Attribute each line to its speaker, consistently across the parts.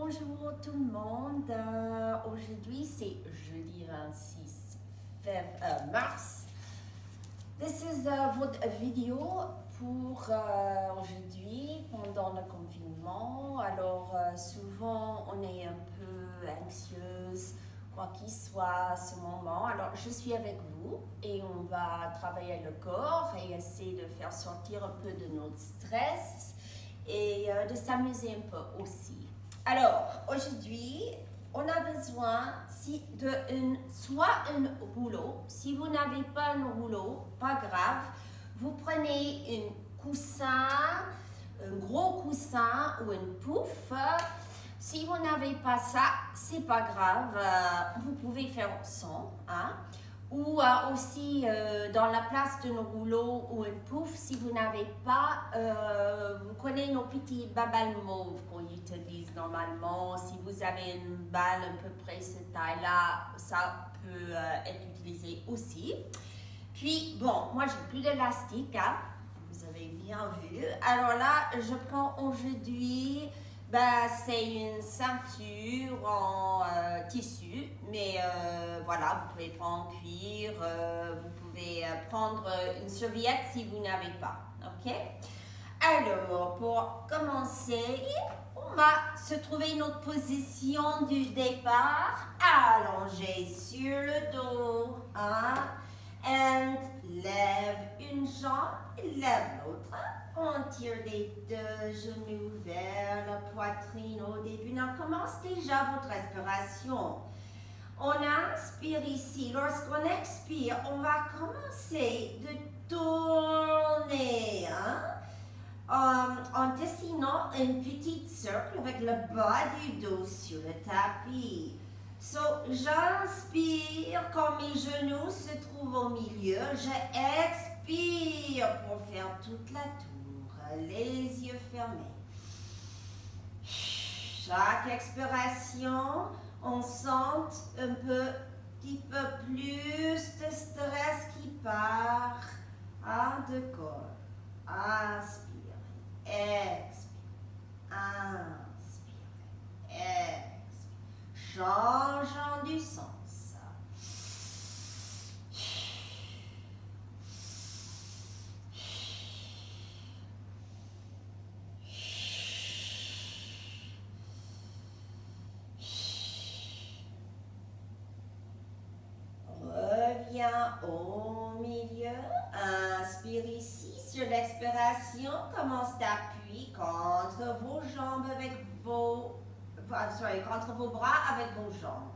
Speaker 1: Bonjour tout le monde. Aujourd'hui c'est jeudi 26 mars. This is votre vidéo pour aujourd'hui pendant le confinement. Alors souvent on est un peu anxieuse, quoi qu'il soit à ce moment. Alors je suis avec vous et on va travailler le corps et essayer de faire sortir un peu de notre stress et de s'amuser un peu aussi. Alors, aujourd'hui, on a besoin soit un rouleau. Si vous n'avez pas un rouleau, pas grave. Vous prenez un coussin, un gros coussin ou une pouffe. Si vous n'avez pas ça, c'est pas grave. Vous pouvez faire sans. Hein? Ou aussi dans la place d'un rouleau ou une pouffe, si vous n'avez pas, vous connaissez nos petits babales mauves qu'on utilise normalement. Si vous avez une balle à peu près cette taille-là, ça peut être utilisé aussi. Puis, bon, moi j'ai plus d'élastique, hein, vous avez bien vu. Alors là, je prends aujourd'hui, c'est une ceinture en tissu, mais voilà, vous pouvez prendre en cuir, vous pouvez prendre une serviette si vous n'avez pas, ok? Alors, pour commencer, on va se trouver notre position du départ, allongé sur le dos, hein? And lève une jambe, lève l'autre. On tire les deux genoux vers la poitrine au début. On commence déjà votre respiration. On inspire ici. Lorsqu'on expire, on va commencer de tourner en dessinant un petit cercle avec le bas du dos sur le tapis. So, j'inspire quand mes genoux se trouvent au milieu. Je expire pour faire toute la tour, les yeux fermés. Chaque expiration, on sent un petit peu plus de stress qui part de corps. Inspire, expire, inspire, expire. Changeant du sens. Reviens au milieu. Inspire ici. Sur l'expiration, commence d'appuyer contre vos jambes avec contre vos bras avec vos jambes.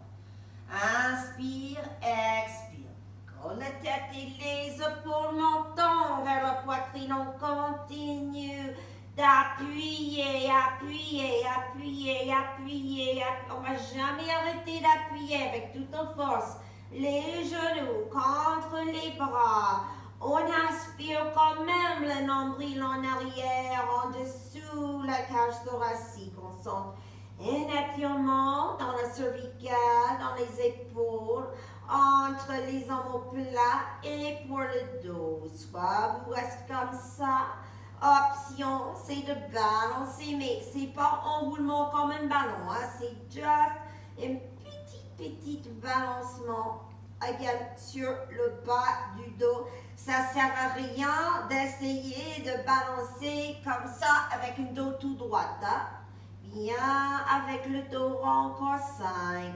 Speaker 1: Inspire, expire. Quand la tête et les épaules montent vers la poitrine, on continue d'appuyer, appuyer, appuyer, appuyer. On ne va jamais arrêter d'appuyer avec toute notre force. Les genoux contre les bras. On inspire quand même le nombril en arrière, en dessous la cage thoracique. On sent un étirement dans la cervicale, dans les épaules, entre les omoplates et pour le dos. Soit vous restez comme ça. Option, c'est de balancer, mais c'est pas enroulement comme un ballon. Hein? C'est juste un petit balancement sur le bas du dos. Ça sert à rien d'essayer de balancer comme ça avec un dos tout droit. Hein? Bien, avec le dos rond, encore 5.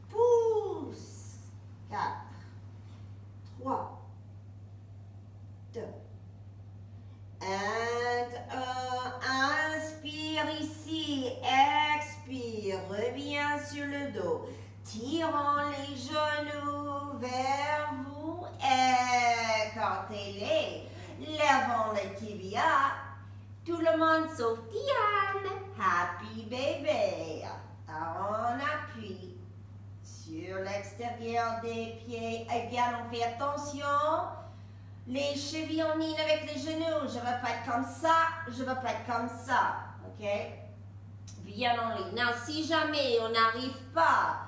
Speaker 1: Pousse. 4. 3. 2. Inspire ici. Expire. Reviens sur le dos. Tirant les genoux vers vous. Écartez-les. Levons les tibias. Tout le monde sauf Diane. Happy baby. Alors on appuie sur l'extérieur des pieds. Again, on fait attention. Les chevilles en ligne avec les genoux. Je ne veux pas être comme ça. Je ne veux pas être comme ça. OK? Bien en ligne. Now, si jamais on n'arrive pas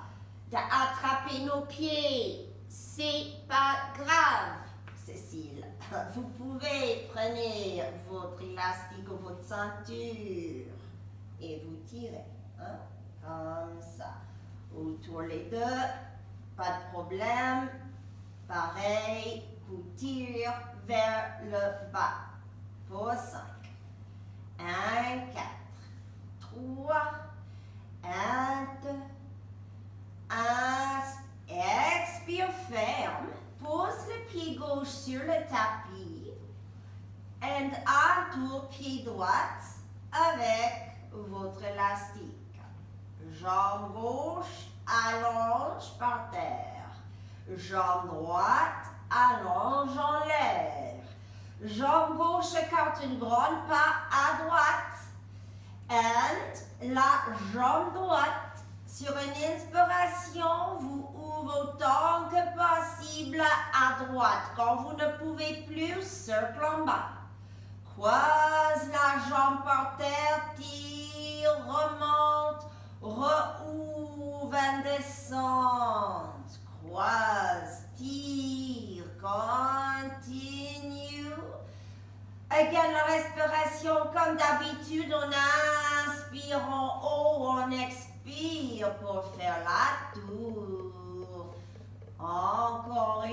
Speaker 1: d'attraper nos pieds, c'est pas grave, Cécile. Vous pouvez prendre votre élastique ou votre ceinture et vous tirez. Hein? comme ça. Autour les deux, pas de problème. Pareil, coup tire vers le bas. Pour 5. 1, 4, 3, 1, 2, 1, expire ferme. Pose le pied gauche sur le tapis. Et un tour pied droit avec votre élastique. Jambe gauche, allonge par terre. Jambe droite, allonge en l'air. Jambe gauche écarte une grande pas à droite. Et la jambe droite, sur une inspiration, vous ouvrez autant que possible à droite. Quand vous ne pouvez plus, cercle en bas. Croise la jambe par terre, tire, remonte, rouvre et descend. Croise, tire, continue. Again, la respiration comme d'habitude, on inspire en haut, on expire pour faire la tour. Encore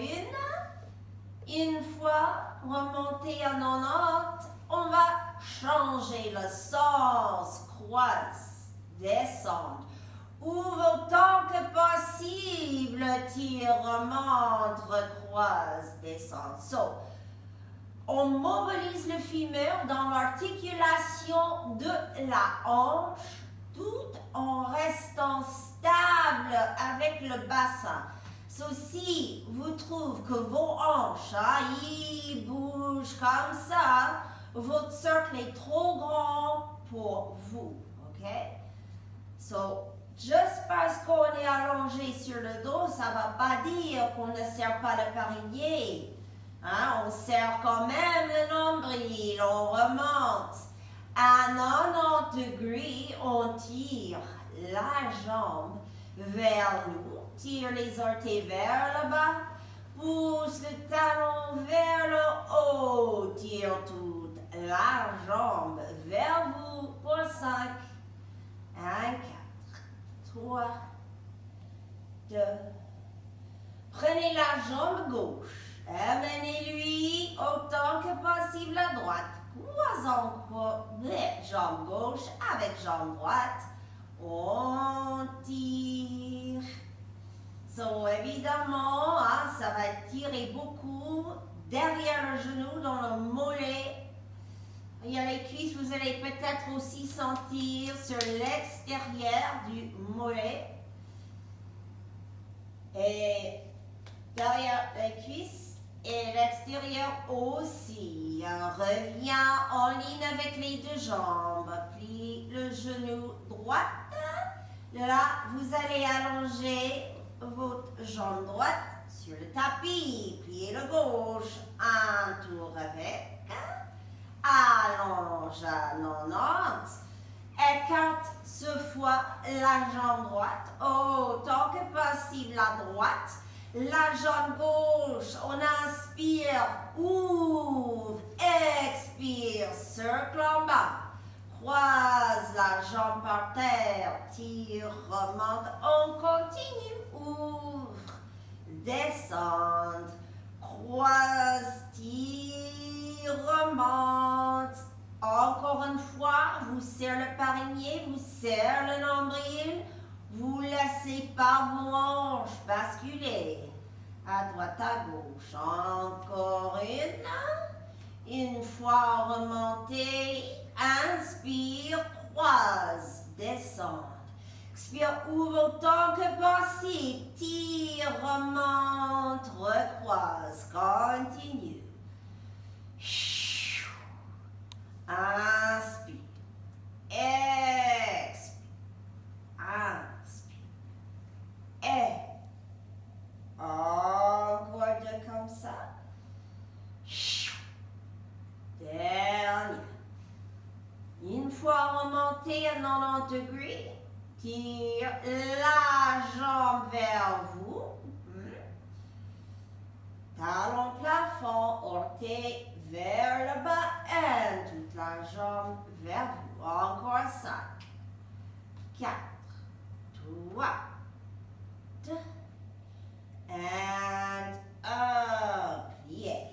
Speaker 1: une fois, remonter à 90, on va changer le sens, croise, descendre. Ouvre autant que possible, tire, remonte, recroise, descend. So, on mobilise le fémur dans l'articulation de la hanche, tout en restant stable avec le bassin. So, si vous trouvez que vos hanches, ils bougent comme ça, votre cercle est trop grand pour vous, ok? So, juste parce qu'on est allongé sur le dos, ça ne va pas dire qu'on ne serre pas le périnée. On serre quand même le nombril, on remonte. À 90 degrés, on tire la jambe vers nous, tire les orteils vers le bas, pousse le talon vers le haut, tire toute la jambe vers vous pour 5. 1, 4, 3, 2. Prenez la jambe gauche. Amenez-lui autant que possible à droite. Croisons jambe gauche avec jambe droite. On tire. So, évidemment, ça va tirer beaucoup derrière le genou, dans le mollet. Il y a les cuisses, vous allez peut-être aussi sentir sur l'extérieur du mollet. Et derrière les cuisses et l'extérieur aussi. Reviens en ligne avec les deux jambes. Plie le genou droit. Là, vous allez allonger votre jambe droite sur le tapis. Pliez le gauche. Un tour avec. Allonge à 90. Écarte ce fois la jambe droite autant que possible à droite. La jambe gauche, on inspire, ouvre, expire, cercle en bas. Croise la jambe par terre, tire, remonte, on continue, ouvre, descend, croise, tire, remonte. Encore une fois, vous serrez le périnée, vous serrez le nombril, vous laissez pas vos hanches basculer à droite, à gauche. Encore une fois remonté, inspire, croise, descend. Expire, ouvre autant que possible, tire, remonte, recroise, continue. Inspire, expire, inspire, et encore deux comme ça. Dernier. Une fois remonté à 90 degrés, tire la jambe vers vous. Talon plafond, orteil vers le bas et toute la jambe vers vous. Encore 5, 4, 2, and up. Yeah.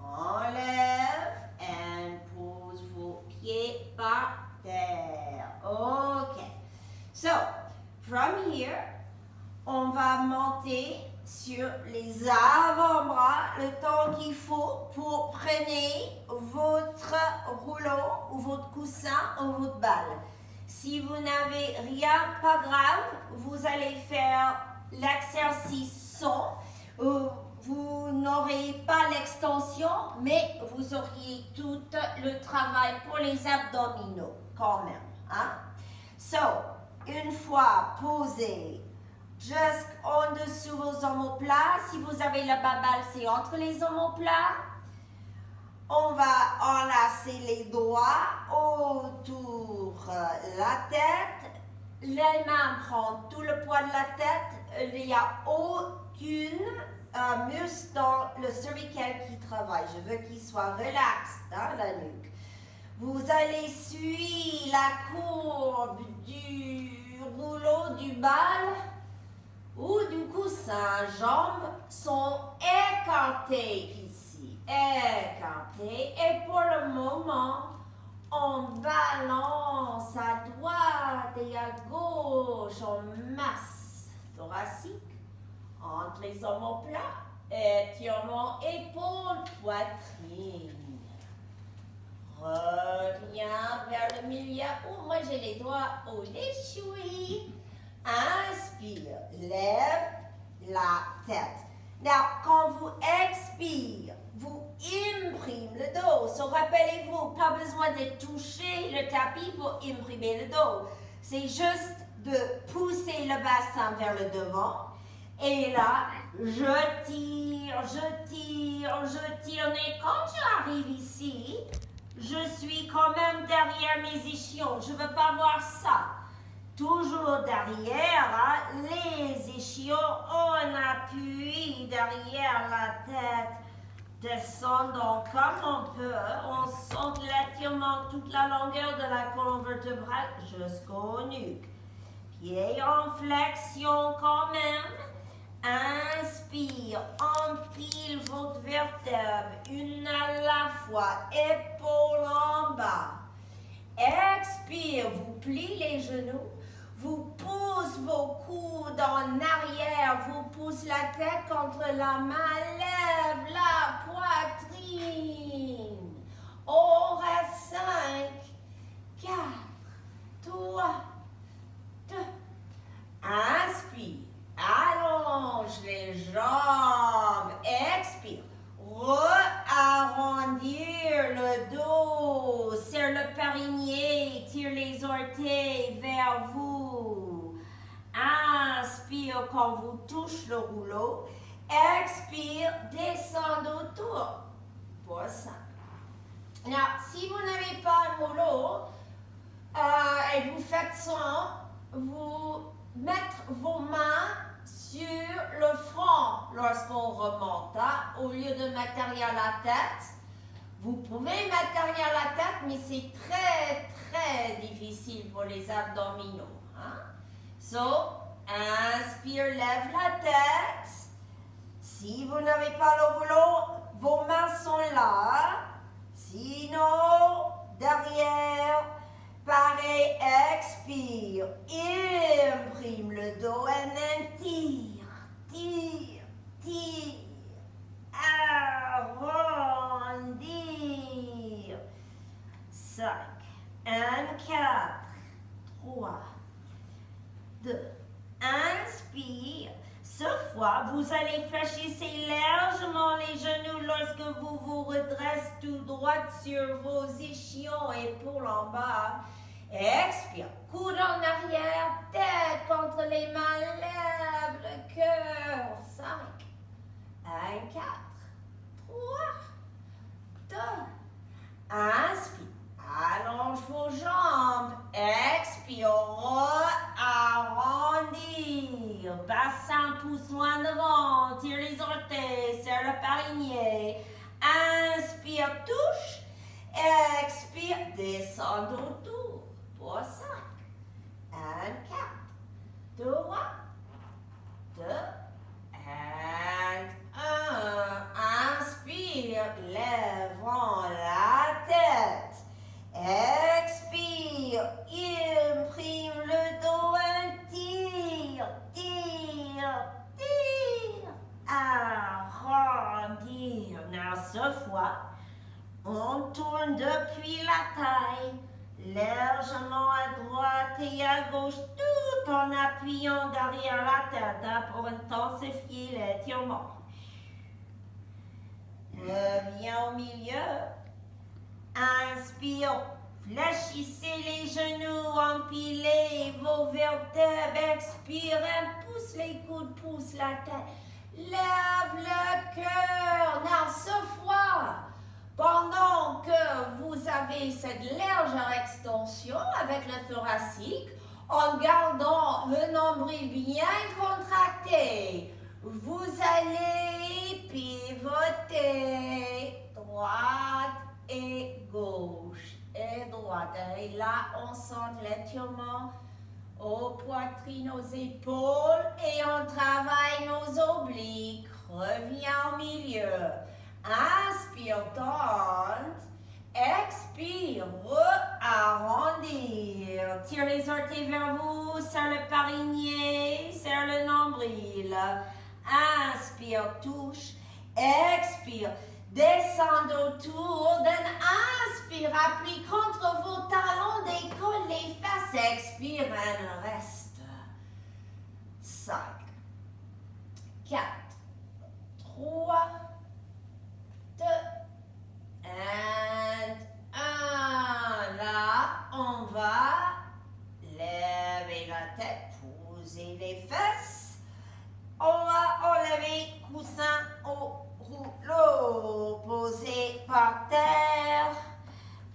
Speaker 1: Enlève and pose vos pieds par terre. OK. So, from here, on va monter sur les avant-bras le temps qu'il faut pour prendre votre rouleau ou votre coussin ou votre balle. Si vous n'avez rien, pas grave, vous allez faire l'exercice sans. Vous n'aurez pas l'extension, mais vous auriez tout le travail pour les abdominaux quand même. Hein? So, une fois posé, jusqu'en dessous vos omoplates. Si vous avez la babale, c'est entre les omoplates. On va enlacer les doigts autour de la tête. Les mains prennent tout le poids de la tête. Il n'y a aucune muscle dans le cervical qui travaille. Je veux qu'il soit relax dans la nuque. Vous allez suivre la courbe du rouleau du bal ou du coussin. Jambes sont écartées ici. Écartées. Et pour le moment, on balance à droite et à gauche en masse thoracique entre les omoplates. Étirement épaules, poitrine. Reviens vers le milieu. Oh, moi j'ai les doigts au déchoui. Inspire, lève la tête. Now, quand vous expirez, vous imprimez le dos. So, rappelez-vous, pas besoin de toucher le tapis pour imprimer le dos. C'est juste de pousser le bassin vers le devant. Et là, je tire, je tire, je tire. Mais quand j'arrive ici, je suis quand même derrière mes ischions. Je ne veux pas voir ça. Toujours derrière, hein, les ischions, on appuie derrière la tête. Descendons comme on peut. On sent l'étirement toute la longueur de la colonne vertébrale jusqu'au nuque. Pieds en flexion quand même. Inspire, empile votre vertèbre, une à la fois, épaules en bas. Expire, vous pliez les genoux, vous poussez vos coudes en arrière, vous poussez la tête contre la main, lève la poitrine. On reste 5, 4, 3, 2. Inspire. Allonge les jambes, expire, arrondir le dos, serre le périnée, tire les orteils vers vous. Inspire quand vous touchez le rouleau, expire, descend autour. Pour ça. Now, si vous n'avez pas un rouleau et vous faites ça, vous mettez vos mains sur le front lorsqu'on remonte. Hein? Au lieu de mettre derrière la tête, vous pouvez mettre derrière la tête, mais c'est très, très difficile pour les abdominaux. Hein? So, inspire, lève la tête. Si vous n'avez pas le rouleau, vos mains sont là. Sinon, derrière, pareil, expire, imprime le dos et then tire, tire, tire, arrondir. 5, 1, 4, 3, 2, inspire. Cette fois, vous allez fléchir légèrement les genoux lorsque vous vous redressez tout droit sur vos ischions, épaules en bas. Expire, coude en arrière, tête contre les mains, lève le cœur. 5, 1, 4, 3, 2, inspire, allonge vos jambes, expire, arrondir, bassin pousse loin devant, tire les orteils, serre le périnée, inspire, touche, expire, descend autour. Pour 5, 1, 4,
Speaker 2: légèrement à droite et à gauche, tout en appuyant derrière la tête pour intensifier l'étirement. Reviens au milieu. Inspire. Fléchissez les genoux, empilez vos vertèbres, expirez, pousse les coudes, pousse la tête. Lève le cœur. Dans ce fois, pendant que vous avez cette légère extension avec le thoracique, en gardant le nombril bien contracté, vous allez pivoter droite et gauche et droite. Et là, on sent l'étirement aux poitrines, aux épaules et on travaille nos obliques. Reviens au milieu. Inspire, tente. Expire, arrondir. Tire les orteils vers vous, serre le parinnier, serre le nombril. Inspire, touche. Expire. Descend autour, inspire, appuie contre vos talons, décolle les fesses, expire, un reste. 5, 4, 3, 2, and 1. Là, on va lever la tête, poser les fesses. On va enlever coussin au rouleau, posé par terre,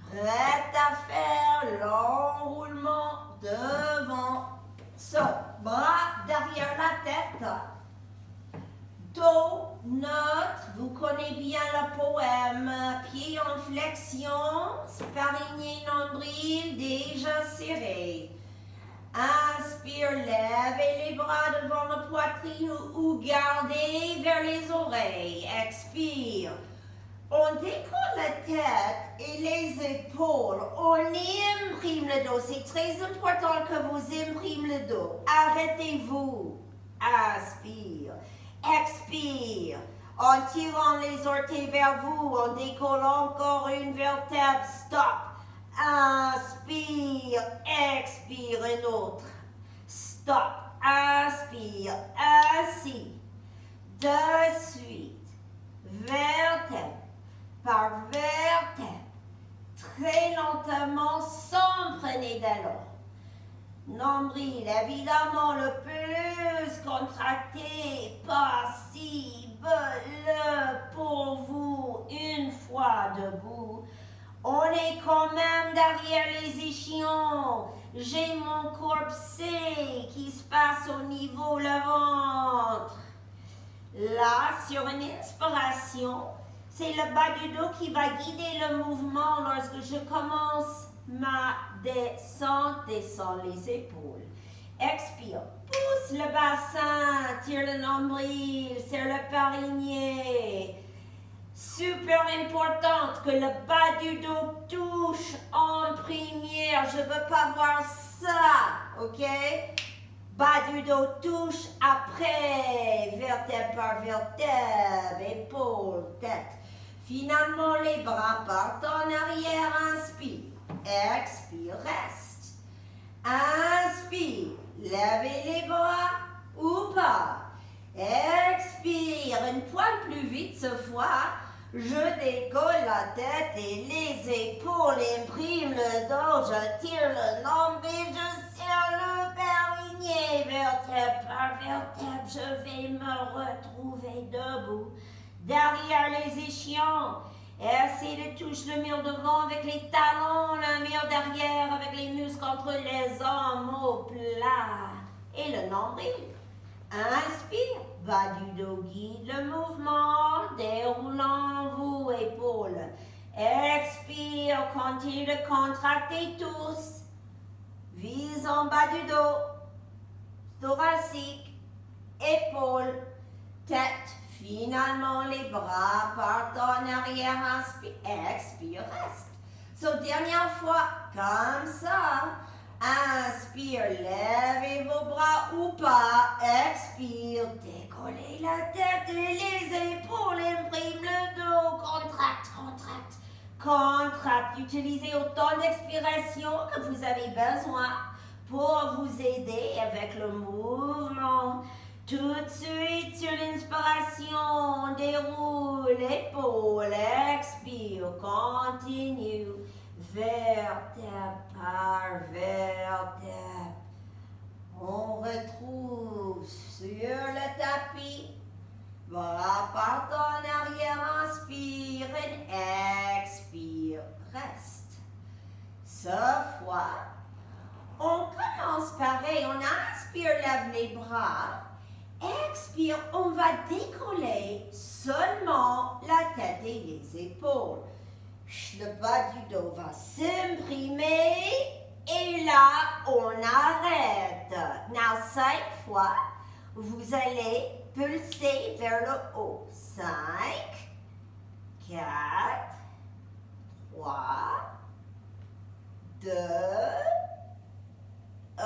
Speaker 2: prête à faire l'enroulement devant. Bras derrière la tête, dos neutre, vous connaissez bien le poème, pied en flexion, parinnier nombril déjà serré. Inspire, levez les bras devant la poitrine ou gardez vers les oreilles. Expire. On décolle la tête et les épaules. On imprime le dos. C'est très important que vous imprimez le dos. Arrêtez-vous. Inspire. Expire. En tirant les orteils vers vous, on décolle encore une vertèbre. Stop. Inspire, expire, un autre. Stop, inspire, assis. De suite, vertèbre par vertèbre. Très lentement, sans freiner d'allure. Nombril, évidemment, le plus contracté possible pour vous une fois debout. On est quand même derrière les échelons. J'ai mon corset qui se passe au niveau le ventre. Là, sur une inspiration, c'est le bas du dos qui va guider le mouvement lorsque je commence ma descente. Descends les épaules. Expire. Pousse le bassin. Tire le nombril. Serre le parinnier. Super importante que le bas du dos touche en première. Je ne veux pas voir ça, ok? Bas du dos touche après, vertèbre par vertèbre, épaule, tête. Finalement, les bras partent en arrière. Inspire, expire, reste. Inspire, levez les bras ou pas. Expire, une pointe plus vite ce fois. Je décolle la tête et les épaules, imprime le dos, je tire le nombril, je serre le parinnier, vertèbre par vertèbre, je vais me retrouver debout. Derrière les échelons, essayez de toucher le mur devant avec les talons, le mur derrière avec les muscles entre les omoplates et le nombril. Inspire, bas du dos guide le mouvement, déroulant vous, épaules. Expire, continue de contracter tous. Vise en bas du dos, thoracique, épaules, tête. Finalement, les bras partent en arrière. Inspire, expire, reste. Dernière fois, comme ça. Inspire, levez vos bras ou pas. Expire, décollez la tête et les épaules, imprime le dos. Contracte, contracte, contracte. Utilisez autant d'expirations que vous avez besoin pour vous aider avec le mouvement. Tout de suite sur l'inspiration, déroule l'épaule, expire, continue, vertèbre par vertèbre. On retrouve sur le tapis, bras partent en arrière, inspire et expire, reste. Cette fois, on commence pareil, on inspire, lève les bras. Expire, on va décoller seulement la tête et les épaules. Le bas du dos va s'imprimer et là, on arrête. Now, 5 fois, vous allez pulser vers le haut. 5, 4, 3, 2, 1,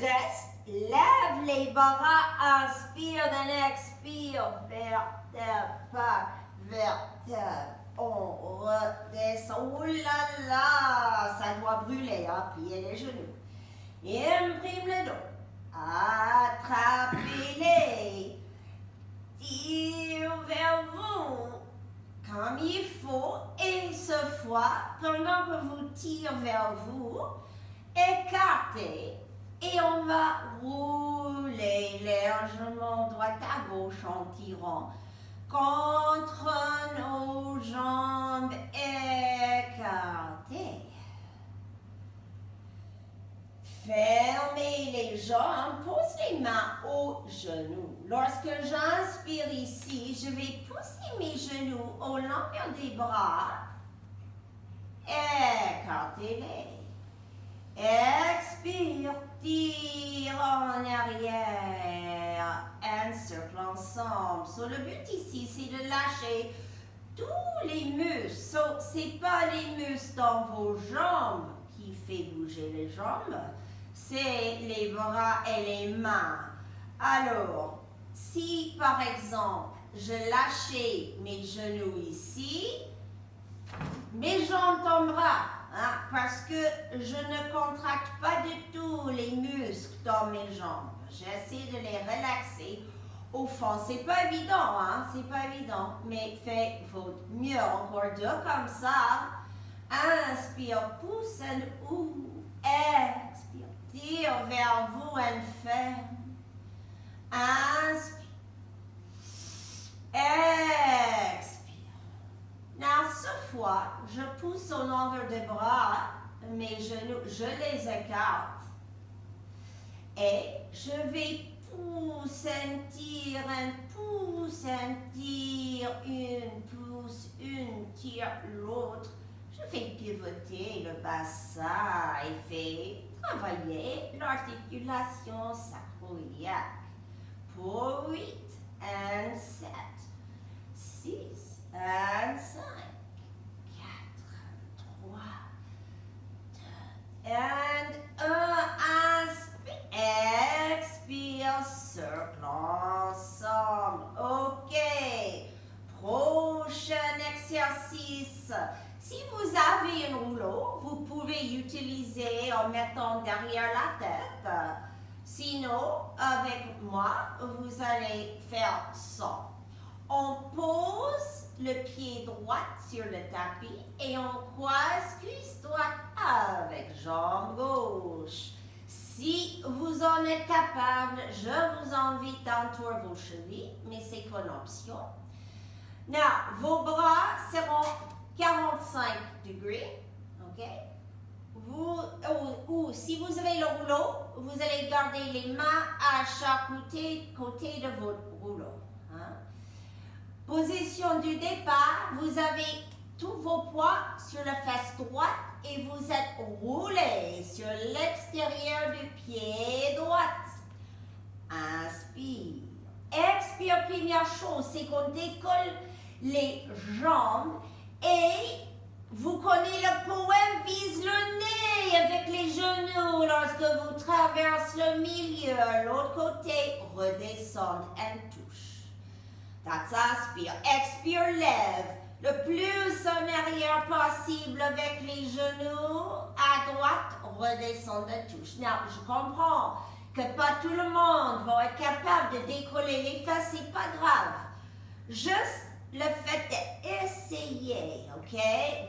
Speaker 2: reste. Lève les bras, inspire, then expire, vertèbre par vertèbre. On redescend. Ouh là là, ça doit brûler, hein, pliez les genoux. Imprime le dos. Attrapez-les. Tire vers vous comme il faut. Et cette fois, pendant que vous tirez vers vous, écartez. Et on va rouler légèrement droite à gauche en tirant contre nos jambes écartées. Fermez les jambes, pose les mains aux genoux. Lorsque j'inspire ici, je vais pousser mes genoux au longueur des bras. Écartez-les. Expire, tire en arrière, encercle ensemble. So, le but ici, c'est de lâcher tous les muscles. So, ce n'est pas les muscles dans vos jambes qui fait bouger les jambes, c'est les bras et les mains. Alors, si par exemple, je lâchais mes genoux ici, mes jambes tomberaient. Hein, parce que je ne contracte pas du tout les muscles dans mes jambes. J'essaie de les relaxer. Au fond, c'est pas évident, hein, c'est pas évident, mais faites votre mieux. Encore 2 comme ça. Inspire, pousse un ou. Expire, tire vers vous et ferme. Inspire. Expire. Now, cette fois, je pousse au longueur des bras, mes genoux, je les écarte. Et je vais sentir un pouce, un tire, une pousse, une tire, l'autre. Je fais pivoter le bassin et fais travailler l'articulation sacro-iliaque. Pour 8 et 7, 6 et 5, 4, 3, 2 et 1. Inspire, expire, cercle ensemble. OK. Prochain exercice. Si vous avez un rouleau, vous pouvez l'utiliser en mettant derrière la tête. Sinon, avec moi, vous allez faire ça. On pose le pied droit sur le tapis et on croise cuisse droite avec jambe gauche. Si vous en êtes capable, je vous invite à entourer vos chevilles, mais c'est qu'une option. Now, vos bras seront 45 degrés, ok? Ou si vous avez le rouleau, vous allez garder les mains à chaque côté de votre rouleau. Hein? Position du départ, vous avez tous vos poids sur la fesse droite et vous êtes roulé sur l'extérieur du pied droit. Inspire. Expire, première chose, c'est qu'on décolle les jambes et vous connaissez le poème, vise le nez avec les genoux lorsque vous traversez le milieu, l'autre côté, redescendre et touche. That's inspire. Expire, lève. le plus en arrière possible avec les genoux. À droite, redescends de touche. Now, je comprends que pas tout le monde va être capable de décoller les fesses, c'est pas grave. Juste le fait d'essayer, ok,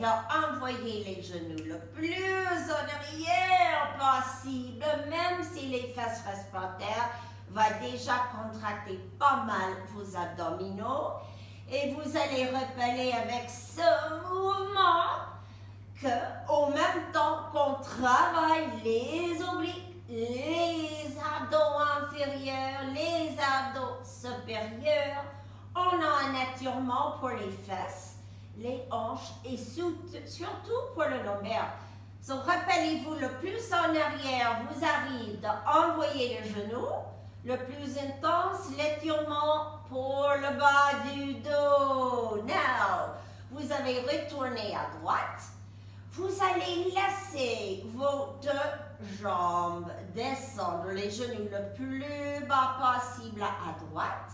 Speaker 2: d'envoyer les genoux le plus en arrière possible, même si les fesses restent par terre, va déjà contracter pas mal vos abdominaux. Et vous allez repeler avec ce mouvement que, au même temps qu'on travaille les obliques, les abdos inférieurs, les abdos supérieurs, on a un étirement pour les fesses, les hanches et surtout pour le lombaire. Donc, rappelez-vous, le plus en arrière vous arrive d'envoyer le genou, le plus intense, l'étirement pour le bas du dos. Now, vous avez retourné à droite. Vous allez laisser vos deux jambes descendre les genoux le plus bas possible à droite.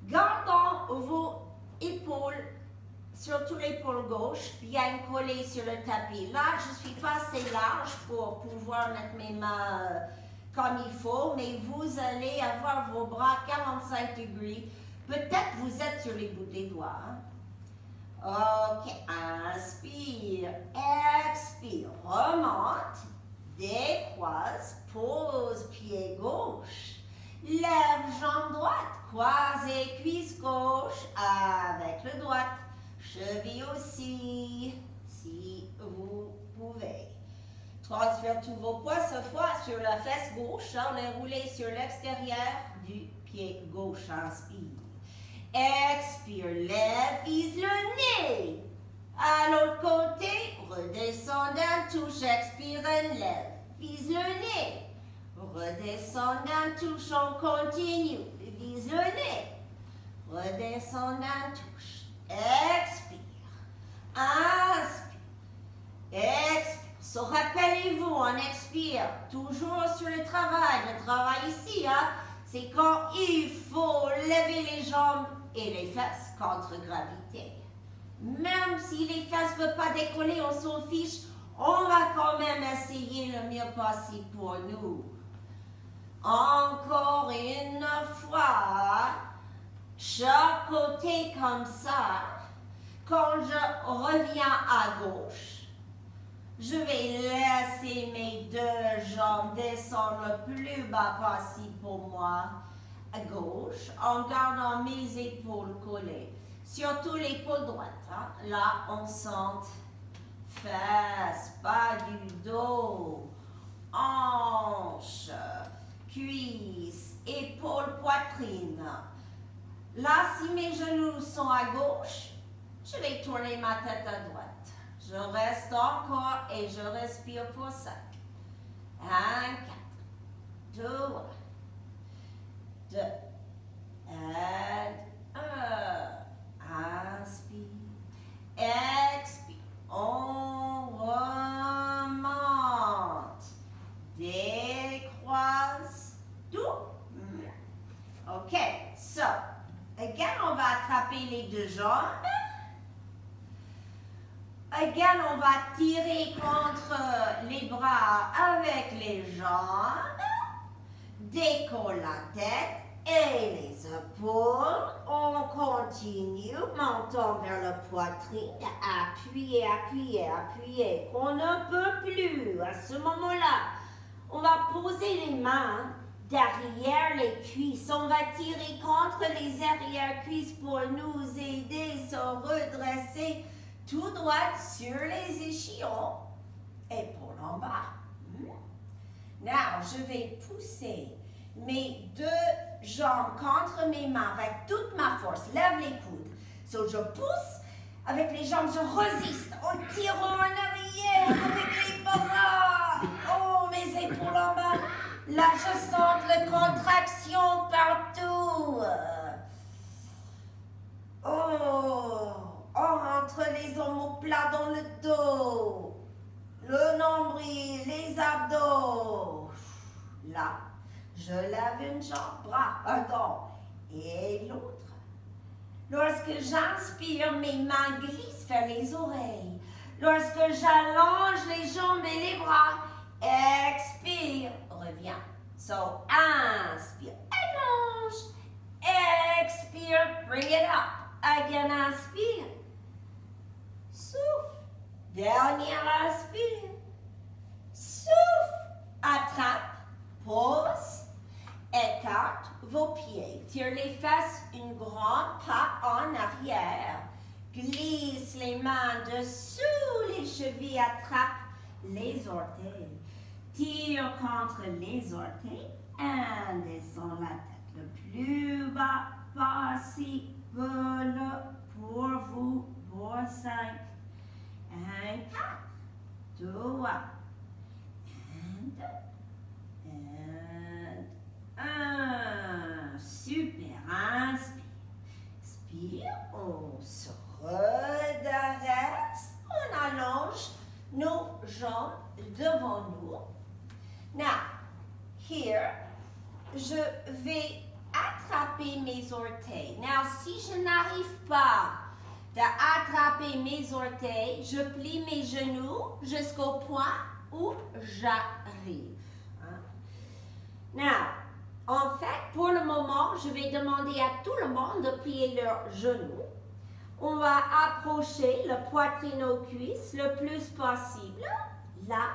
Speaker 2: Gardant vos épaules, surtout l'épaule gauche, bien collées sur le tapis. Là, je ne suis pas assez large pour pouvoir mettre mes mains comme il faut, mais vous allez avoir vos bras 45 degrés. Peut-être vous êtes sur les bouts des doigts. Hein? Ok, inspire, expire, remonte, décroise, pose pied gauche, lève jambe droite, croisez cuisse gauche avec le droite, cheville aussi, si vous pouvez. Transfère tous vos poids cette fois sur la fesse gauche, on est roulé sur l'extérieur du pied gauche, inspire. Expire, lève, vise le nez. À l'autre côté, redescend d'un touche, expire, lève, vise le nez. Redescend d'un touche, on continue, vise le nez. Redescend d'un touche, expire, inspire, expire. So, rappelez-vous, on expire, toujours sur le travail ici, hein, c'est quand il faut lever les jambes et les fesses contre gravité. Même si les fesses ne veulent pas décoller, on s'en fiche, on va quand même essayer le mieux possible pour nous. Encore une fois, chaque côté comme ça, quand je reviens à gauche, je vais laisser mes deux jambes descendre le plus bas possible pour moi à gauche en gardant mes épaules collées. Surtout l'épaule droite. Hein? Là, on sent fesses, bas du dos, hanches, cuisses, épaules, poitrine. Là, si mes genoux sont à gauche, je vais tourner ma tête à droite. Je reste encore et je respire pour 5. 1, 4, 2, 2, and 1. Inspire, expire, on remonte, décroise, tout. Ok, so, again, on va attraper les deux jambes. Again, on va tirer contre les bras avec les jambes, décolle la tête et les épaules. On continue, menton vers la poitrine, appuyez, appuyez, appuyez, qu'on ne peut plus. À ce moment-là, on va poser les mains derrière les cuisses. On va tirer contre les arrière-cuisses pour nous aider à se redresser tout droit sur les échillons, épaules en bas. Now, je vais pousser mes deux jambes contre mes mains avec toute ma force. Lève les coudes. So, je pousse avec les jambes, je résiste en tirant en arrière avec les bras. Oh, mes épaules en bas. Là, je sens la contraction partout. Oh. Entre les omoplates dans le dos, le nombril, les abdos. Là, je lève une jambe, bras, pardon, et l'autre. Lorsque j'inspire, mes mains glissent vers les oreilles. Lorsque j'allonge les jambes et les bras, expire, reviens. So, inspire, allonge, expire, bring it up. Again, inspire, souffle, dernier inspire, souffle, attrape, pose, écarte vos pieds, tire les fesses, une grande pas en arrière, glisse les mains dessous les chevilles, attrape les orteils, tire contre les orteils, et descend la tête le plus bas possible pour vous, pour 5, 1, 4, 2, 1, super, inspire, expire, on se redresse, on allonge nos jambes devant nous. Now, here, je vais attraper mes orteils. Now, si je n'arrive pas d'attraper mes orteils, je plie mes genoux jusqu'au point où j'arrive. Now, en fait, pour le moment, je vais demander à tout le monde de plier leurs genoux. On va approcher le poitrine aux cuisses le plus possible. Là,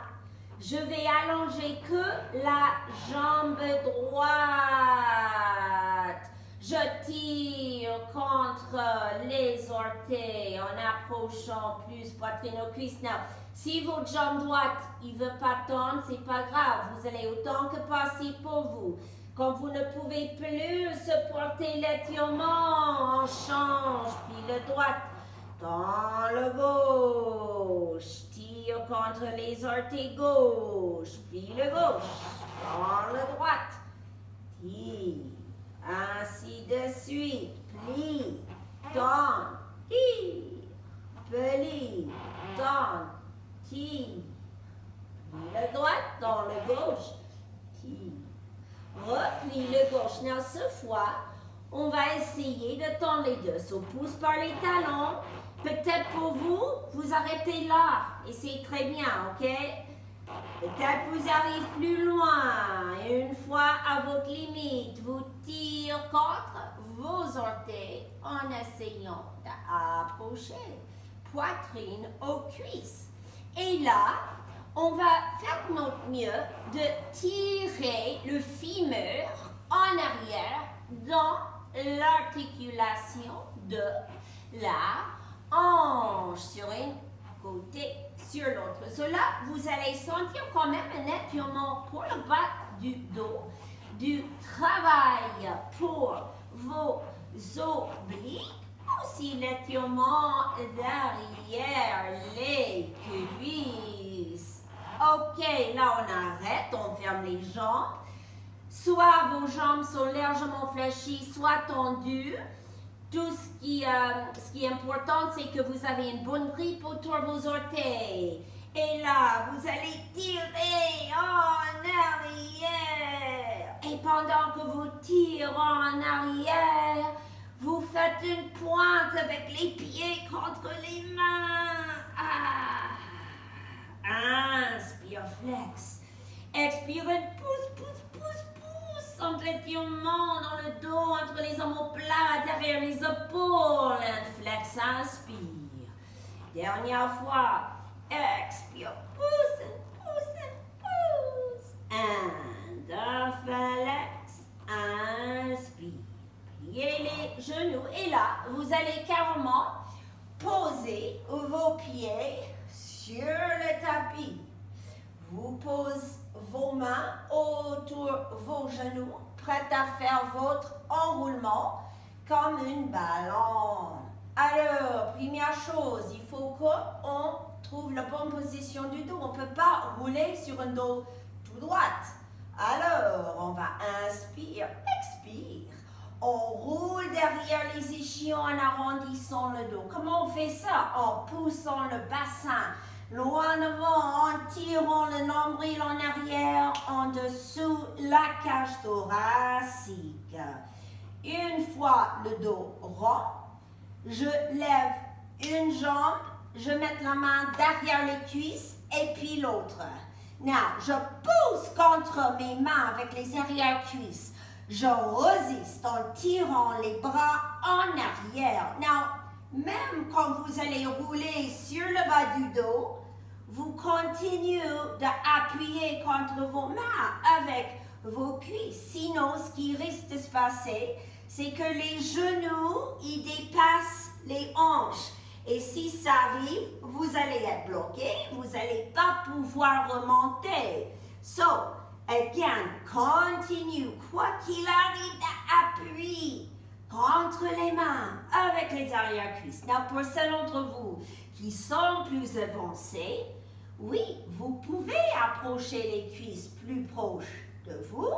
Speaker 2: je vais allonger que la jambe droite. Je tire contre les orteils en approchant plus poitrine aux cuisses. Now, si votre jambe droite ne veut pas tendre, c'est pas grave. Vous allez autant que possible pour vous. Quand vous ne pouvez plus supporter l'étirement, on change. Puis le droite dans le gauche. Tire contre les orteils gauche. Puis le gauche dans le droite. Tire. Ainsi de suite. Plie. Tend. Tire. Plie. Tend. Tire. Le droite dans le gauche. Tire. Replie le gauche. Now, cette fois, on va essayer de tendre les deux. So, pousse par les talons. Peut-être pour vous, vous arrêtez là. Et c'est très bien, ok? Peut-être vous arrivez plus loin. Et une fois à votre limite, vous tirez contre vos orteils en essayant d'approcher poitrine aux cuisses. Et là, on va faire notre mieux de tirer le fémur en arrière dans l'articulation de la hanche sur un côté, sur l'autre. Cela, vous allez sentir quand même un étirement pour le bas du dos, du travail pour vos obliques, aussi l'étirement derrière les cuisses. Ok, là on arrête, on ferme les jambes. Soit vos jambes sont légèrement fléchies, soit tendues. Tout ce qui est important, c'est que vous avez une bonne grippe autour de vos orteils. Et là, vous allez tirer en arrière. Et pendant que vous tirez en arrière, vous faites une pointe avec les pieds contre les mains. Inspire, flex. Expire, pousse. Entre l'étirement dans le dos, entre les omoplates, derrière les épaules. And flex, inspire. Dernière fois. Expire, pousse. And flex, inspire. Pliez les genoux. Et là, vous allez carrément poser vos pieds sur le tapis. Vous posez vos mains autour vos genoux, prêtes à faire votre enroulement comme une ballon. Alors, première chose, il faut qu'on trouve la bonne position du dos. On ne peut pas rouler sur un dos tout droit. Alors, on va inspire, expire. On roule derrière les ischions en arrondissant le dos. Comment on fait ça? En poussant le bassin loin devant, en tirant le nombril en arrière, en dessous la cage thoracique. Une fois le dos rond, je lève une jambe, je mets la main derrière les cuisses et puis l'autre. Now, je pousse contre mes mains avec les arrière-cuisses. Je résiste en tirant les bras en arrière. Now, même quand vous allez rouler sur le bas du dos, vous continuez d'appuyer contre vos mains avec vos cuisses. Sinon, ce qui risque de se passer, c'est que les genoux, ils dépassent les hanches. Et si ça arrive, vous allez être bloqué, vous n'allez pas pouvoir remonter. So, again, continue, quoi qu'il arrive, d'appuyer contre les mains avec les arrière-cuisses. Now, pour ceux d'entre vous qui sont plus avancés, oui, vous pouvez approcher les cuisses plus proches de vous,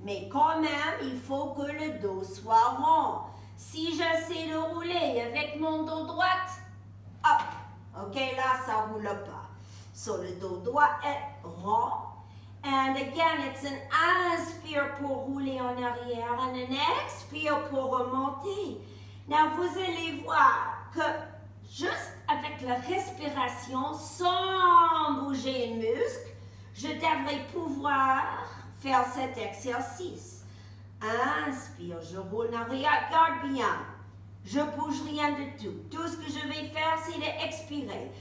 Speaker 2: mais quand même, il faut que le dos soit rond. Si j'essaie de rouler avec mon dos droit, hop, ok, là, ça ne roule pas. So, le dos doit être rond. And again, it's an inspire pour rouler en arrière and an expire pour remonter. Now, vous allez voir que juste avec la respiration, sans bouger un muscle, je devrais pouvoir faire cet exercice. Inspire, je roule en arrière, garde bien. Je bouge rien du tout. Tout ce que je vais faire, c'est d'expirer.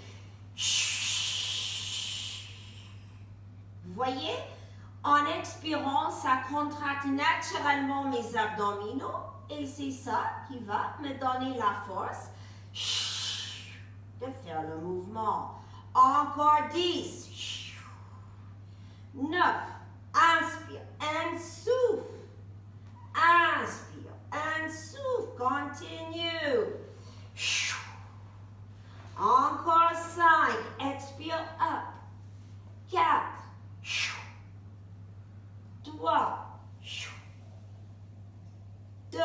Speaker 2: Vous voyez, en expirant, ça contracte naturellement mes abdominaux et c'est ça qui va me donner la force de faire le mouvement. Encore 10. 9. Inspire, and souffle. Inspire, and souffle. Continue. Encore 5. Expire up. 4. 3. 2.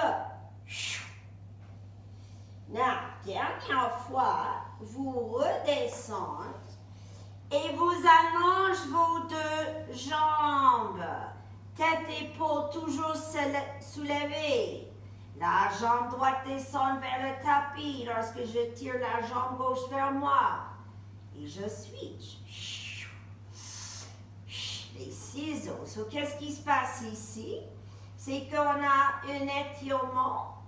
Speaker 2: Now, dernière fois, vous redescendez et vous allongez vos deux jambes. Tête et épaules toujours soulevées. La jambe droite descend vers le tapis lorsque je tire la jambe gauche vers moi. Et je switch. Les ciseaux. So, qu'est-ce qui se passe ici? C'est qu'on a un étirement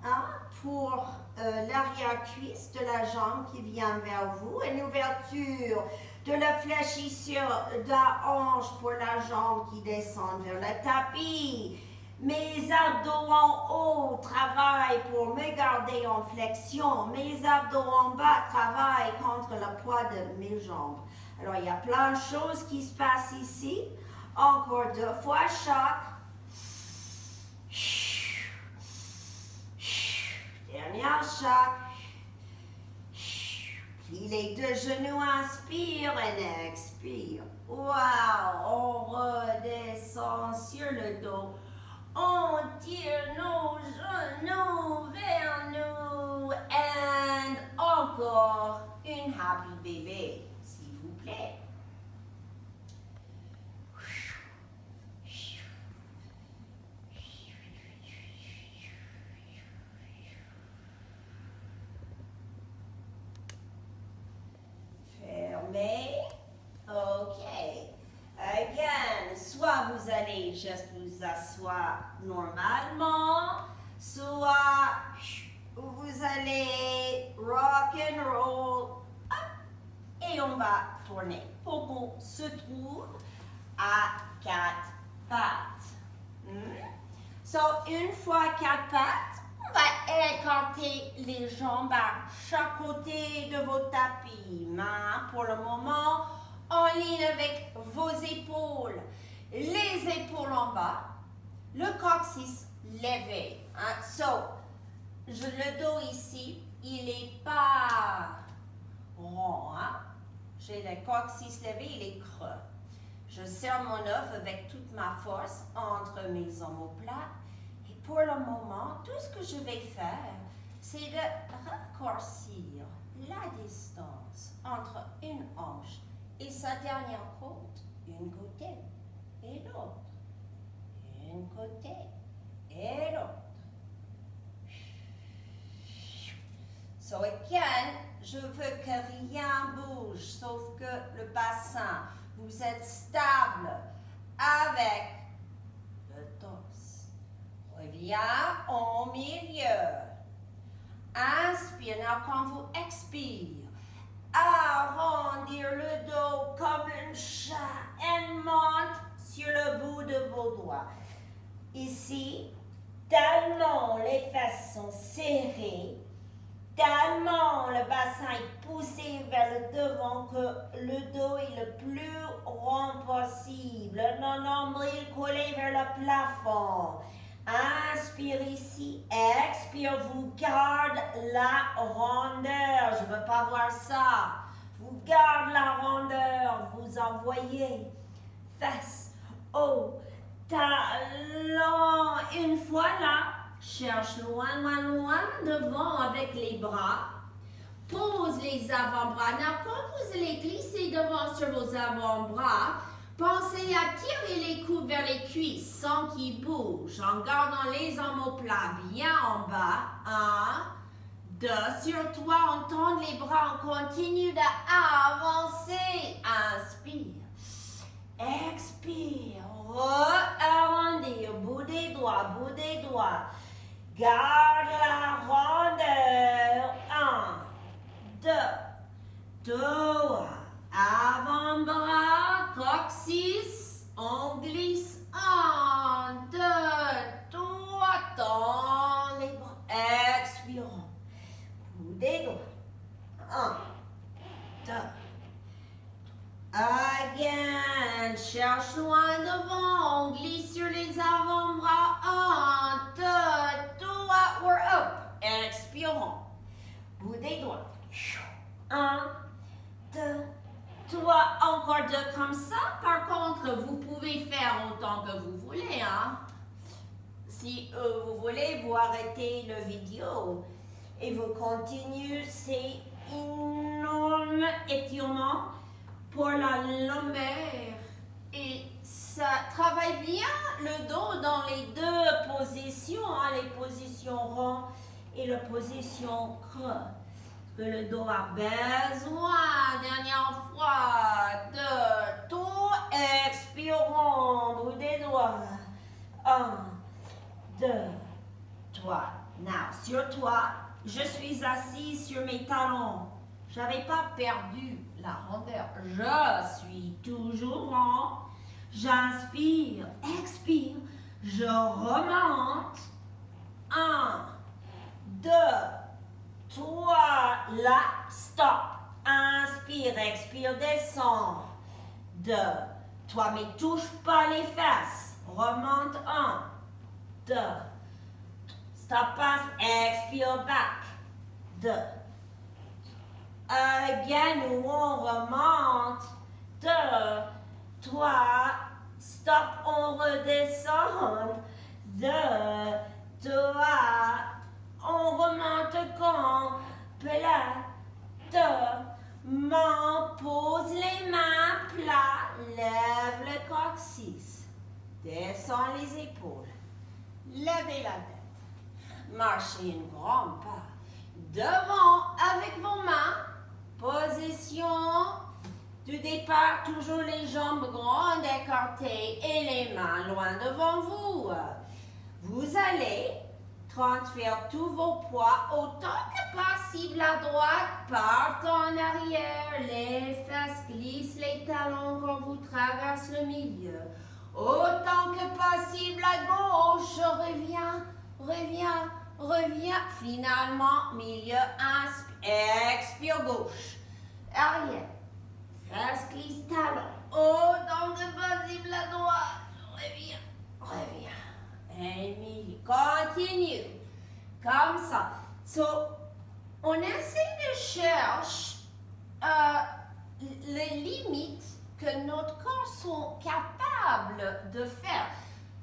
Speaker 2: pour l'arrière-cuisse de la jambe qui vient vers vous, une ouverture de la fléchissure de la hanche pour la jambe qui descend vers le tapis. Mes abdos en haut travaillent pour me garder en flexion. Mes abdos en bas travaillent contre le poids de mes jambes. Alors, il y a plein de choses qui se passent ici. Encore 2 fois chaque. Dernière chaque. Puis les deux genoux inspire et expire. Wow! On redescend sur le dos. On tire nos genoux vers nous. And encore une happy bébé, s'il vous plaît. Fermez. OK. Again, soit vous allez juste vous asseoir normalement, soit vous allez rock and roll. Hop, et on va tourner pour qu'on se trouve à 4 pattes. So, une fois 4 pattes, on va écarter les jambes à chaque côté de votre tapis. Main pour le moment en ligne avec vos épaules. Les épaules en bas, le coccyx levé. So, le dos ici, il n'est pas rond. J'ai le coccyx levé, il est creux. Je serre mon œuf avec toute ma force entre mes omoplates. Et pour le moment, tout ce que je vais faire, c'est de raccourcir la distance entre une hanche et sa dernière côte, une côté et l'autre. Une côté et l'autre. So again, je veux que rien bouge, sauf que le bassin. Vous êtes stable avec le torse. Reviens au milieu. Inspire. Now, quand vous expirez, arrondir le dos comme un chat et monte sur le bout de vos doigts. Ici, tellement les fesses sont serrées, tellement le bassin est poussé vers le devant que le dos est le plus rond possible. Le nombril collé vers le plafond. Inspire ici, expire, vous gardez la rondeur. Je ne veux pas voir ça. Vous gardez la rondeur, vous envoyez fesses, haut, talons. Une fois là, cherche loin, loin, loin devant avec les bras. Pose les avant-bras. Now, quand vous allez glisser devant sur vos avant-bras, pensez à tirer les coudes vers les cuisses sans qu'ils bougent, en gardant les omoplates bien en bas. 1, 2, sur toi, on tend les bras, on continue d'avancer. Inspire, expire, arrondir, bout des doigts, bout des doigts. Garde la rondeur. 1, 2, avant-bras, coccyx, on glisse. 1, 2, 3, tend les bras. Expirons. Bout des doigts. 1, 2. Again, cherche loin devant, on glisse sur les avant-bras. 1, 2, 3, we're up. Expirons. Bout des doigts. 1, 2, 3, encore 2 comme ça. Par contre, vous pouvez faire autant que vous voulez. Hein? Si vous voulez, vous arrêtez la vidéo et vous continuez ces énormes étirements pour la lombaire. Et ça travaille bien le dos dans les deux positions, hein, les positions rondes et la position creuse. Que le dos a besoin. Dernière fois, 2, 3, expirons, bout des doigts. 1, 2, 3. Now, sur toi, je suis assis sur mes talons. Je n'avais pas perdu la rondeur. Je suis toujours rond. J'inspire, expire, je remonte. 1, 2, 3, là, stop. Inspire, expire, descend. 2, 3, mais touche pas les fesses. Remonte. 1, 2, stop, passe, expire, back. 2. Again, on remonte. 2, 3, stop, on redescend. 2, 3, on remonte complètement. Pose les mains plats, lève le coccyx, descend les épaules, levez la tête, marchez une grande pas, devant avec vos mains, position du départ, toujours les jambes grandes écartées et les mains loin devant vous. Vous allez transférer tous vos poids autant que possible à droite, partez en arrière, les fesses glissent les talons quand vous traversez le milieu. Autant que possible à gauche, reviens, finalement, milieu, inspire, expire gauche, arrière, fesses glissent talons, autant que possible à droite, reviens. Et milieu, continue, comme ça. So, on essaie de chercher les limites que notre corps sont capables de faire.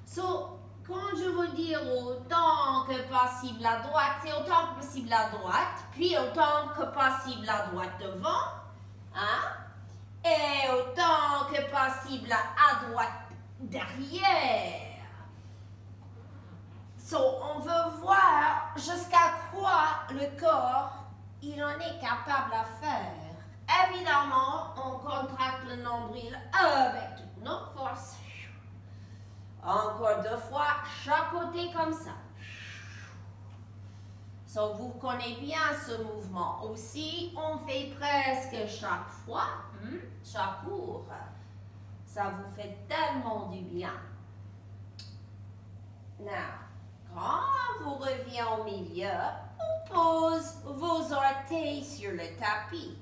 Speaker 2: So, quand je veux dire autant que possible à droite, c'est autant que possible à droite, puis autant que possible à droite devant, hein? Et autant que possible à droite derrière. So, on veut voir jusqu'à quoi le corps
Speaker 1: il en est capable à faire. Évidemment, on contracte le nombril avec toute notre force. Encore 2 fois, chaque côté comme ça. So, vous connaissez bien ce mouvement. Aussi, on fait presque chaque fois, chaque cours. Ça vous fait tellement du bien. Now, quand vous revenez au milieu, on pose vos orteils sur le tapis.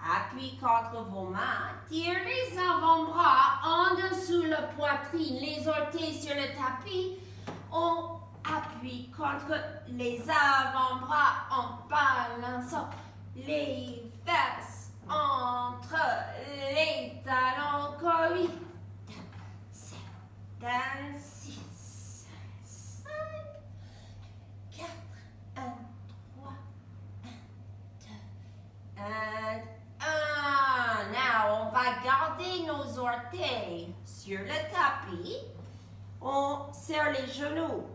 Speaker 1: Appuyez contre vos mains. Tire les avant-bras en dessous la poitrine. Les orteils sur le tapis. On appuie contre les avant-bras en balançant les fesses entre les talons. Encore 8, 7, 6, 5, 4, 1, 3, 1, 2, 1. Now, on va garder nos orteils sur le tapis. On serre les genoux.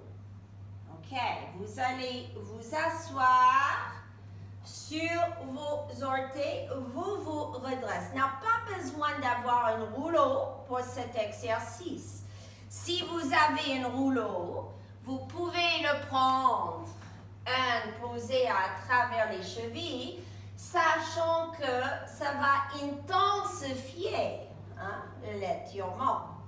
Speaker 1: OK, vous allez vous asseoir sur vos orteils. Vous vous redressez. N'a pas besoin d'avoir un rouleau pour cet exercice. Si vous avez un rouleau, vous pouvez le prendre et poser à travers les chevilles, sachant que ça va intensifier l'étirement.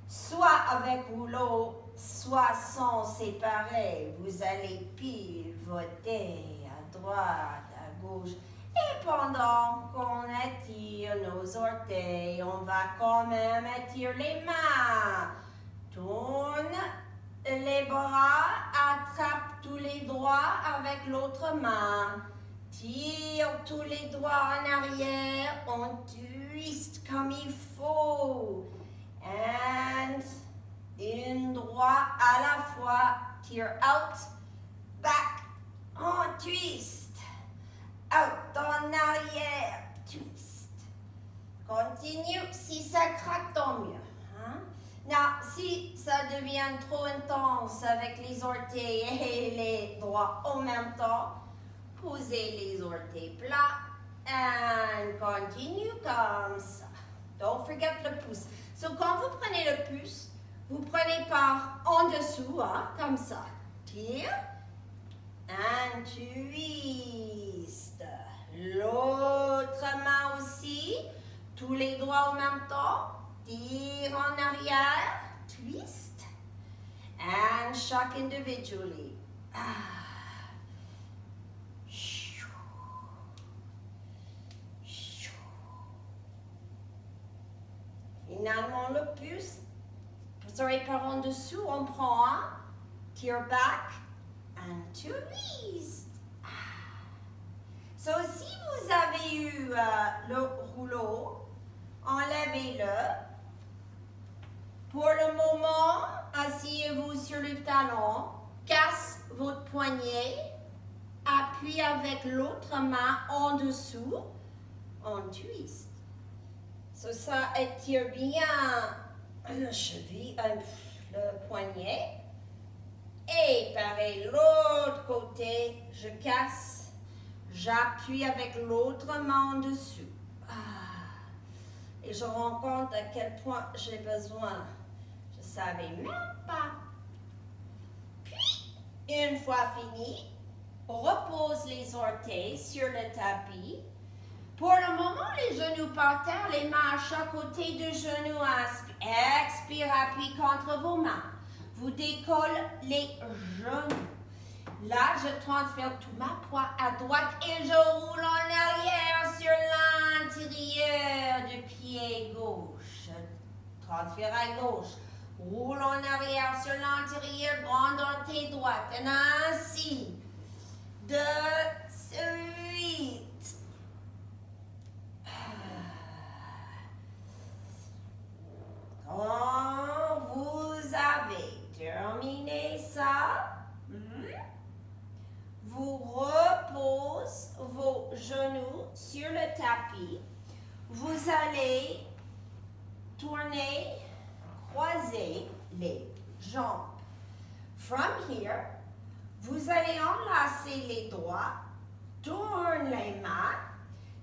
Speaker 1: Soit avec rouleau, soit sans séparer. Vous allez pivoter à droite, à gauche. Et pendant qu'on étire nos orteils, on va quand même étirer les mains. Tourne les bras, attrape tous les doigts avec l'autre main. Tire tous les doigts en arrière, on twist comme il faut. And une droite à la fois, tire out, back, on twist. Out en arrière, twist. Continue, si ça craque, tant mieux. Now, si ça devient trop intense avec les orteils et les doigts en même temps, posez les orteils plats and continue comme ça. Don't forget le pouce. So, quand vous prenez le pouce, vous prenez par en dessous, comme ça. Tire and twist. L'autre main aussi, tous les doigts en même temps. Tire en arrière, twist, and shock individually. Finalement, le pouce, par en dessous, on prend un, tire back, and twist. So, si vous avez eu le rouleau, enlevez-le. Pour le moment, asseyez-vous sur le talon, casse votre poignet, appuyez avec l'autre main en dessous, on twist. So, ça étire bien le cheville, le poignet. Et pareil, l'autre côté, je casse, j'appuie avec l'autre main en dessous. Et je rends compte à quel point j'ai besoin. Je ne savais même pas. Puis, une fois fini, repose les orteils sur le tapis. Pour le moment, les genoux par terre, les mains à chaque côté du genou. Expire, appuie contre vos mains. Vous décollez les genoux. Là, je transfère tout ma poids à droite et je roule en arrière sur l'intérieur du pied gauche. Transfert à gauche. Roule en arrière sur l'intérieur, grande orteil droite. Et ainsi, de suite. Quand vous avez terminé ça, vous reposez vos genoux sur le tapis. Vous allez tourner, croiser les jambes. From here, vous allez enlacer les doigts,
Speaker 2: tourne les mains.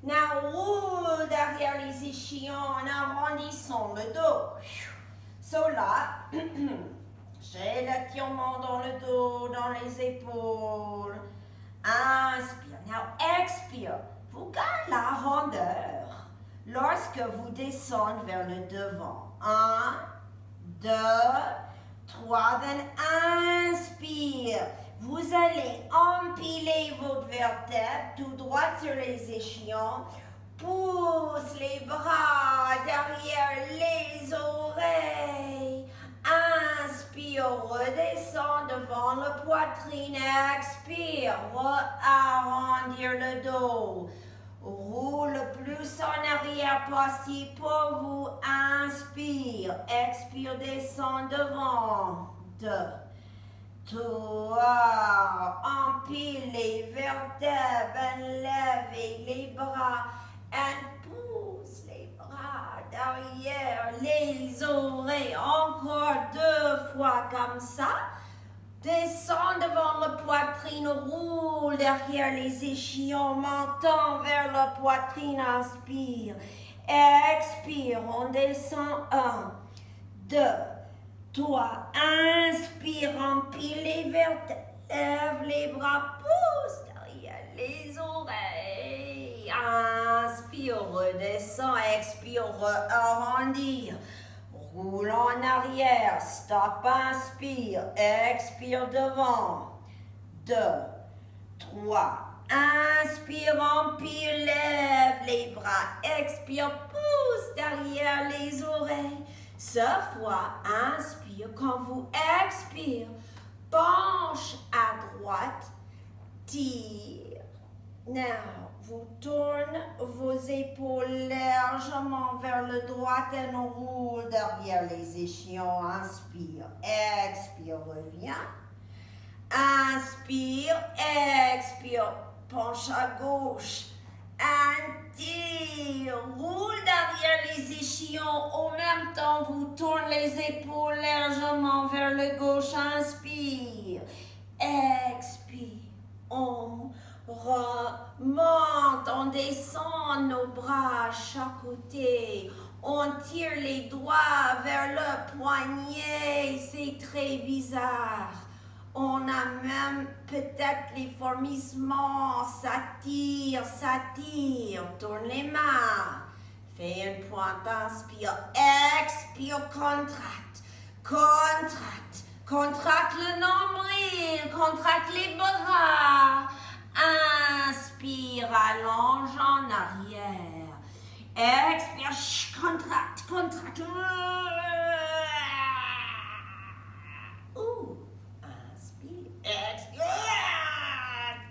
Speaker 2: Now, roule derrière les échillons en arrondissant le dos. So là, j'ai l'étirement dans le dos, dans les épaules. Inspire. Now, expire. Vous gardez la rondeur lorsque vous descendez vers le devant. 1, 2, 3. Then inspire. Vous allez empiler votre vertèbre tout droit sur les échillons. Pousse les bras derrière les oreilles. Inspire, redescends devant la poitrine. Expire, arrondir le dos. Roule le plus en arrière possible pour vous. Inspire, expire, descends devant. 2, 3, empile les vertèbres, levez les bras, et pousse les bras derrière les oreilles. Encore 2 fois comme ça. Descends devant la poitrine, roule derrière les échillons, menton vers la poitrine, inspire. Expire, on descend 1, 2, 3, inspire, empile les vertèbres, lève les bras, pousse derrière les oreilles. Inspire, redescend, expire, arrondir. Roule en arrière, stop, inspire, expire devant. 2, 3, inspire, empile, lève les bras, expire, pousse derrière les oreilles. Cette fois, inspire, quand vous expire, penche à droite, tire. Now, vous tournez vos épaules légèrement vers le droit et on roule derrière les échillons. Inspire, expire, reviens. Inspire, expire, penche à gauche. Tire, roule derrière les échillons. Au même temps, vous tournez les épaules légèrement vers le gauche. Inspire, expire, on remonte, on descend nos bras à chaque côté. On tire les doigts vers le poignet. C'est très bizarre. On a même peut-être les fourmissements, ça tire, tourne les mains. Fais une pointe, inspire, expire, contracte, contracte le nombril, contracte les bras. Inspire, allonge en arrière. Expire, contracte. Expire,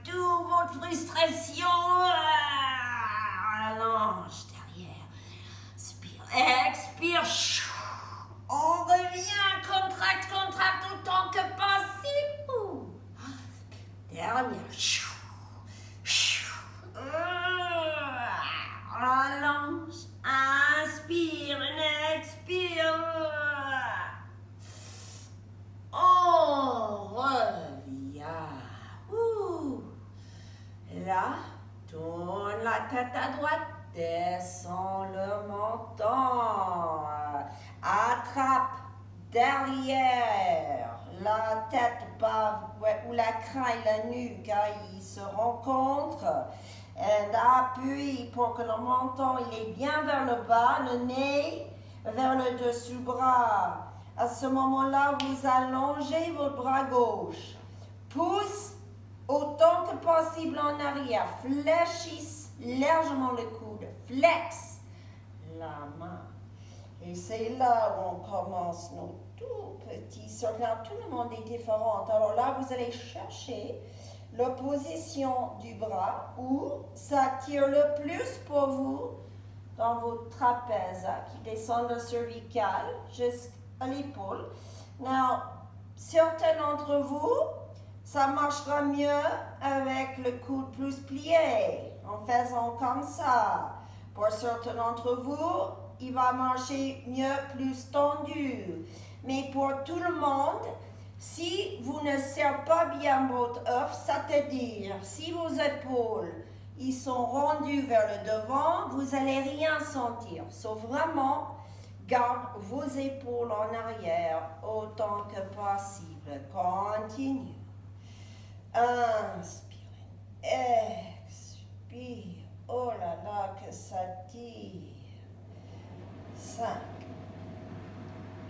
Speaker 2: toute votre frustration, allonge derrière, expire, on revient, contracte autant que possible, dernière, allonge, inspire, expire, on revient. Là, tourne la tête à droite, descend le menton, attrape derrière la tête ou la crâne, la nuque, ils se rencontrent. Et appuie pour que le menton il est bien vers le bas, le nez vers le dessus bras. À ce moment-là, vous allongez votre bras gauche. Pousse autant que possible en arrière. Fléchisse légèrement le coude. Flex la main. Et c'est là où on commence nos tout petits cercles. Tout le monde est différent. Alors là, vous allez chercher la position du bras où ça tire le plus pour vous dans votre trapèze qui descend le cervical jusqu'à l'épaule. Now, certains d'entre vous, ça marchera mieux avec le coude plus plié, en faisant comme ça. Pour certains d'entre vous, il va marcher mieux plus tendu. Mais pour tout le monde, si vous vous ne serrez pas bien votre œuf, c'est-à-dire si vos épaules ils sont rendues vers le devant, vous n'allez rien sentir. Sauf vraiment, garde vos épaules en arrière autant que possible. Continue. Inspire, expire. Oh là là, que ça tire. 5,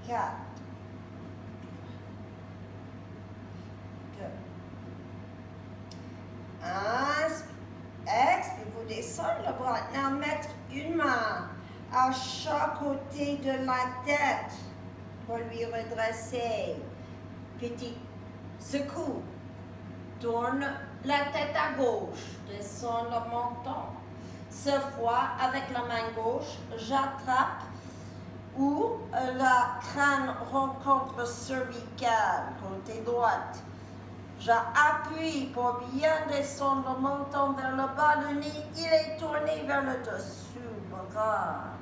Speaker 2: 4, 2, inspire. Expire, vous descendez le bras. Maintenant, mettre une main à chaque côté de la tête pour lui redresser. Petit secoue. Tourne la tête à gauche. Descends le menton. Cette fois, avec la main gauche, j'attrape où la crâne rencontre le cervical, côté droite. J'appuie pour bien descendre le menton vers le bas. Le nez, il est tourné vers le dessus. Bras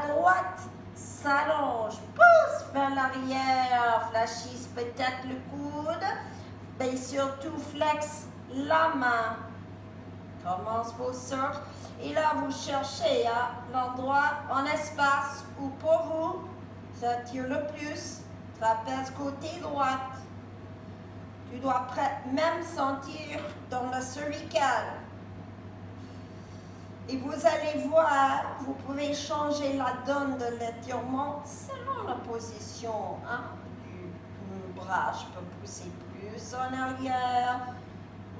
Speaker 2: droite s'allonge, pousse vers l'arrière, fléchisse peut-être le coude, mais surtout flex la main. Commence vos cercles et là vous cherchez l'endroit en espace où pour vous ça tire le plus. Trapèze côté droite. Tu dois même sentir dans le cervical. Et vous allez voir, vous pouvez changer la donne de l'étirement selon la position du bras. Je peux pousser plus en arrière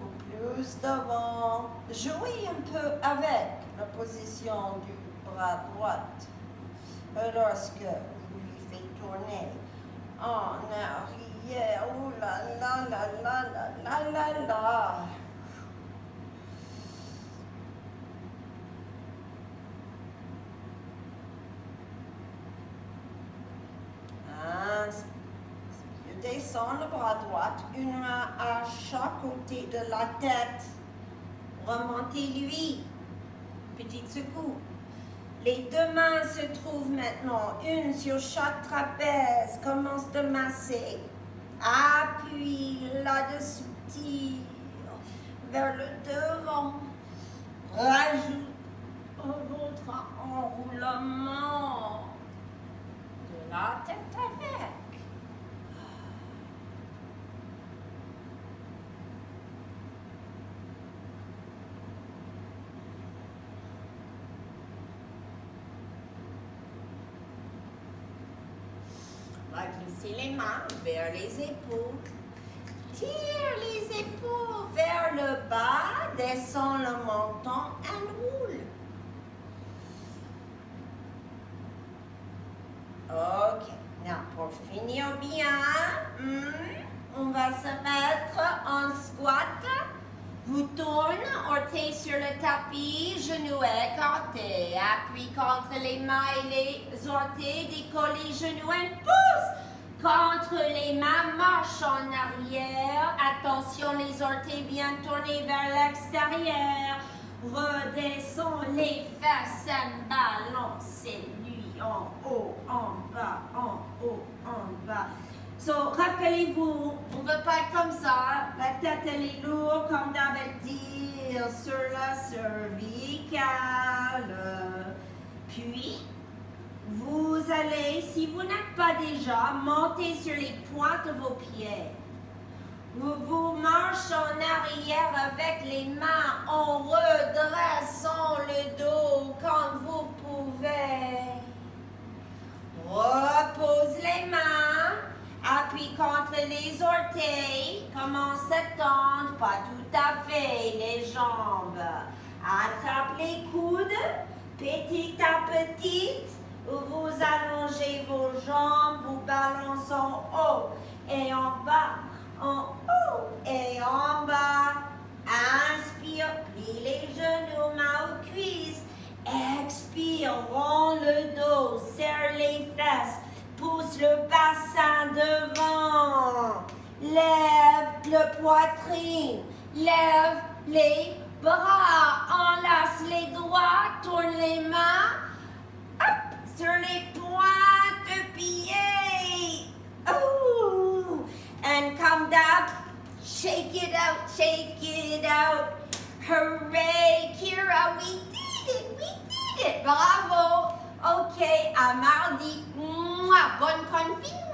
Speaker 2: ou plus devant. Jouez un peu avec la position du bras droite. Lorsque vous lui faites tourner en arrière, oh là là là là là là là là. Je descends le bras droit, une main à chaque côté de la tête. Remontez-lui. Petit secoue. Les deux mains se trouvent maintenant, une sur chaque trapèze. Commence de masser. Appuie là-dessus, tire vers le devant. Rajoute votre enroulement de la tête avec. On va glisser les mains vers les épaules. Tire les épaules vers le bas, descend le menton et roule. Ok, now pour finir bien, on va se mettre en squat. Vous tournez, orteils sur le tapis, genoux écartés. Appui contre les mains et les orteils, décollez genoux et pousse. Contre les mains, marche en arrière. Attention, les orteils bien tournés vers l'extérieur. Redescends les fesses et balancez-lui en haut, en bas, en haut, en bas. So, rappelez-vous, on ne veut pas être comme ça. La tête, elle est lourde, comme d'habitude, sur la cervicale. Puis, vous allez, si vous n'êtes pas déjà, monter sur les pointes de vos pieds. Vous marchez en arrière avec les mains en redressant le dos quand vous pouvez. Repose les mains. Appuie contre les orteils, commence à tendre, pas tout à fait les jambes. Attrape les coudes, petit à petit, vous allongez vos jambes, vous balancez en haut et en bas, en haut et en bas. Inspire, plie les genoux, mains aux cuisses. Expire, rends le dos, serre les fesses. Pousse le bassin devant. Lève le poitrine. Lève les bras. Enlace les doigts. Tourne les mains. Hop, sur les pointes de pied. Ooh. And come Shake it out, shake it out. Hooray, Kira, we did it, bravo. Ok, à mardi, bonne confinement.